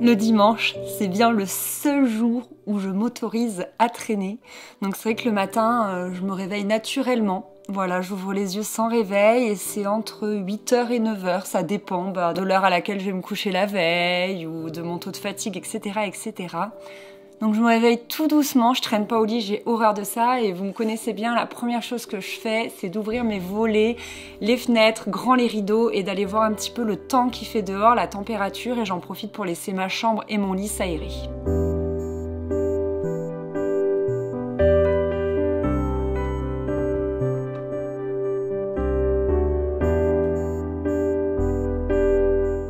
Le dimanche, c'est bien le seul jour où je m'autorise à traîner. Donc c'est vrai que le matin, je me réveille naturellement. Voilà, j'ouvre les yeux sans réveil et c'est entre 8h et 9h. Ça dépend de l'heure à laquelle je vais me coucher la veille ou de mon taux de fatigue, etc., etc. Donc je me réveille tout doucement, je traîne pas au lit, j'ai horreur de ça et vous me connaissez bien, la première chose que je fais, c'est d'ouvrir mes volets, les fenêtres, grand les rideaux et d'aller voir un petit peu le temps qu'il fait dehors, la température et j'en profite pour laisser ma chambre et mon lit s'aérer.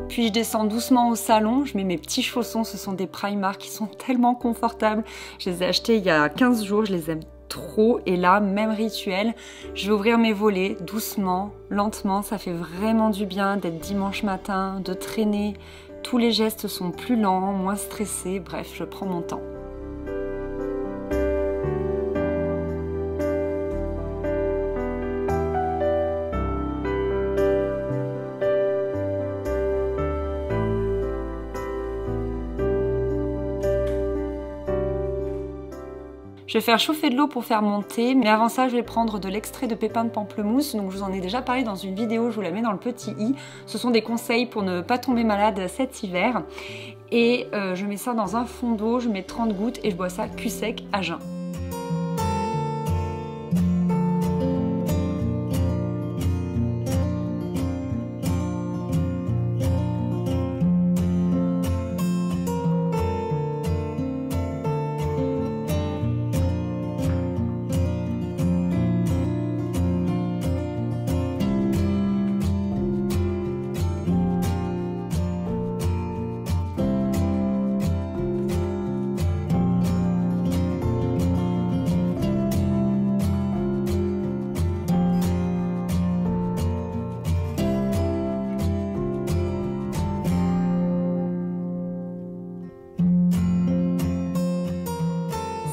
Puis je descends doucement au salon, je mets mes petits chaussons, ce sont des Primark qui sont tellement confortables. Je les ai achetés il y a 15 jours, je les aime trop. Et là, même rituel, je vais ouvrir mes volets doucement, lentement. Ça fait vraiment du bien d'être dimanche matin, de traîner. Tous les gestes sont plus lents, moins stressés, bref, je prends mon temps. Je vais faire chauffer de l'eau pour faire mon thé, mais avant ça, je vais prendre de l'extrait de pépins de pamplemousse. Donc je vous en ai déjà parlé dans une vidéo, je vous la mets dans le petit i. Ce sont des conseils pour ne pas tomber malade cet hiver. Et je mets ça dans un fond d'eau, je mets 30 gouttes et je bois ça cul sec à jeun.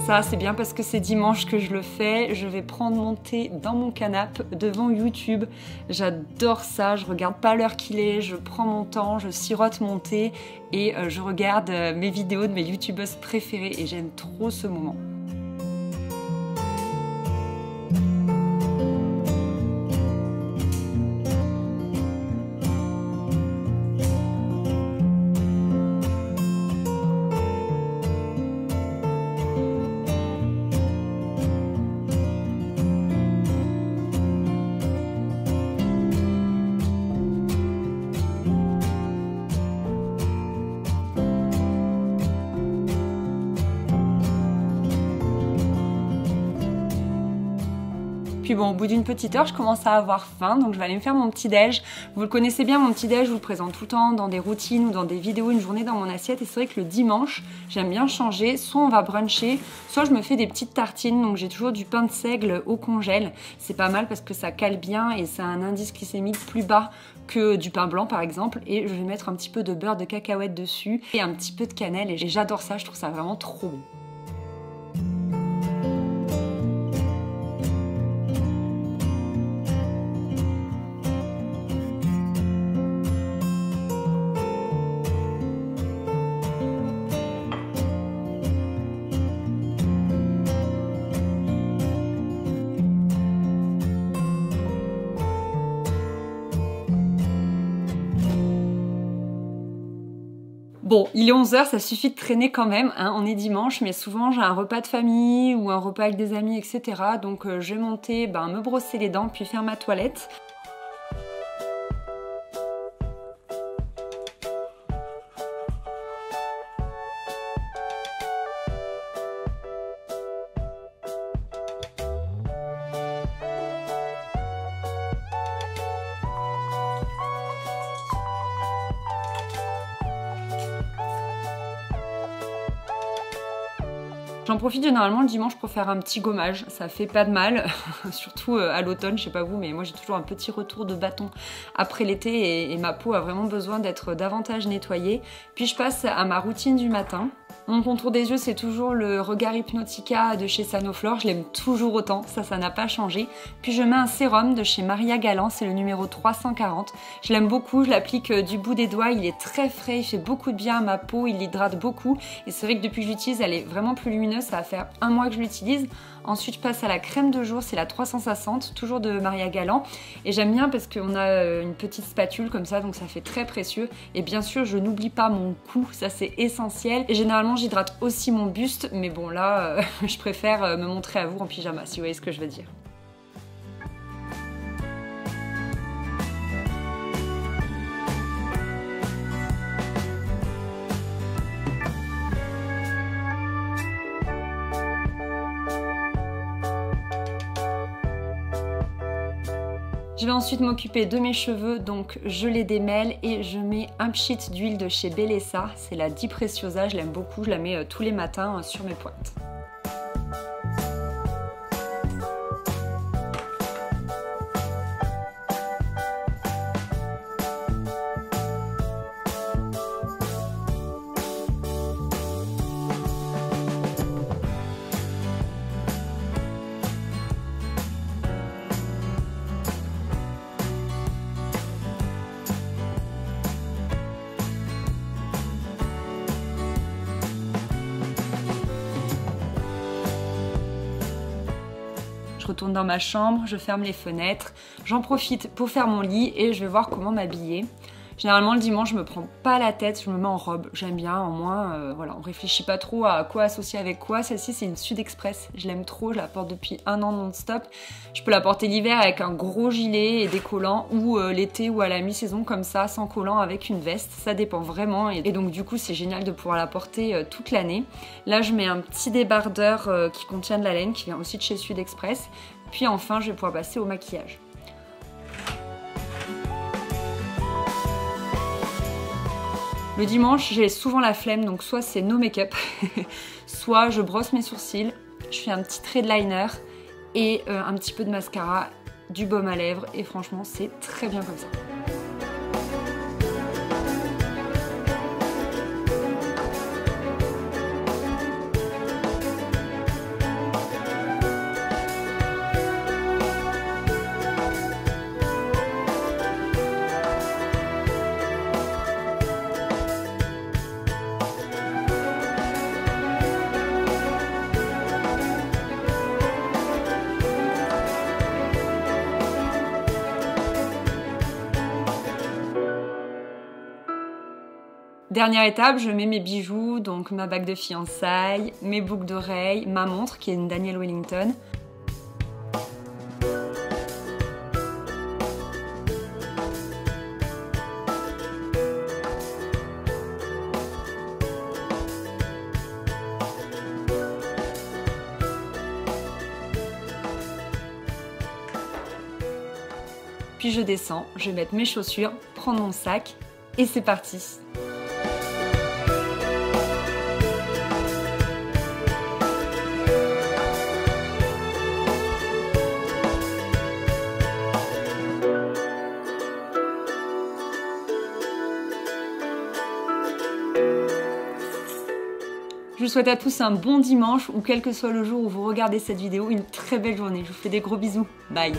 Ça, c'est bien parce que c'est dimanche que je le fais. Je vais prendre mon thé dans mon canapé devant YouTube. J'adore ça. Je regarde pas l'heure qu'il est. Je prends mon temps, je sirote mon thé et je regarde mes vidéos de mes youtubeuses préférées et j'aime trop ce moment. Puis bon, au bout d'une petite heure, je commence à avoir faim, donc je vais aller me faire mon petit déj. Vous le connaissez bien, mon petit déj, je vous le présente tout le temps dans des routines ou dans des vidéos, une journée dans mon assiette. Et c'est vrai que le dimanche, j'aime bien changer. Soit on va bruncher, soit je me fais des petites tartines. Donc j'ai toujours du pain de seigle au congèle. C'est pas mal parce que ça cale bien et ça a un indice glycémique plus bas que du pain blanc par exemple. Et je vais mettre un petit peu de beurre de cacahuète dessus et un petit peu de cannelle. Et j'adore ça, je trouve ça vraiment trop bon. Bon, il est 11h, ça suffit de traîner quand même, hein. On est dimanche, mais souvent j'ai un repas de famille ou un repas avec des amis, etc. Donc je vais monter, me brosser les dents, puis faire ma toilette. J'en profite généralement le dimanche pour faire un petit gommage, ça fait pas de mal, surtout à l'automne, je sais pas vous, mais moi j'ai toujours un petit retour de bâton après l'été et ma peau a vraiment besoin d'être davantage nettoyée. Puis je passe à ma routine du matin. Mon contour des yeux, c'est toujours le Regard Hypnotica de chez Sanoflore. Je l'aime toujours autant, ça n'a pas changé. Puis je mets un sérum de chez Maria Galland, c'est le numéro 340. Je l'aime beaucoup, je l'applique du bout des doigts, il est très frais, il fait beaucoup de bien à ma peau, il l'hydrate beaucoup. Et c'est vrai que depuis que je l'utilise, elle est vraiment plus lumineuse, ça va faire 1 mois que je l'utilise. Ensuite, je passe à la crème de jour, c'est la 360, toujours de Maria Galland. Et j'aime bien parce qu'on a une petite spatule comme ça, donc ça fait très précieux. Et bien sûr, je n'oublie pas mon cou, ça c'est essentiel. Et généralement, j'hydrate aussi mon buste, mais bon là, je préfère me montrer à vous en pyjama, si vous voyez ce que je veux dire. Je vais ensuite m'occuper de mes cheveux, donc je les démêle et je mets un pchit d'huile de chez Bellesa, c'est la Di Preciosa, je l'aime beaucoup, je la mets tous les matins sur mes pointes. Je retourne dans ma chambre, je ferme les fenêtres, j'en profite pour faire mon lit et je vais voir comment m'habiller. Généralement le dimanche je me prends pas la tête, je me mets en robe, j'aime bien, au moins voilà, on réfléchit pas trop à quoi associer avec quoi. Celle-ci c'est une Sud Express, je l'aime trop, je la porte depuis 1 an non-stop. Je peux la porter l'hiver avec un gros gilet et des collants ou l'été ou à la mi-saison comme ça, sans collants avec une veste, ça dépend vraiment et donc du coup c'est génial de pouvoir la porter toute l'année. Là je mets un petit débardeur qui contient de la laine qui vient aussi de chez Sud Express, puis enfin je vais pouvoir passer au maquillage. Le dimanche, j'ai souvent la flemme, donc soit c'est no make-up, soit je brosse mes sourcils, je fais un petit trait de liner et un petit peu de mascara, du baume à lèvres et franchement c'est très bien comme ça. Dernière étape, je mets mes bijoux, donc ma bague de fiançailles, mes boucles d'oreilles, ma montre qui est une Daniel Wellington. Puis je descends, je vais mettre mes chaussures, prendre mon sac et c'est parti. Je vous souhaite à tous un bon dimanche ou quel que soit le jour où vous regardez cette vidéo, une très belle journée. Je vous fais des gros bisous. Bye!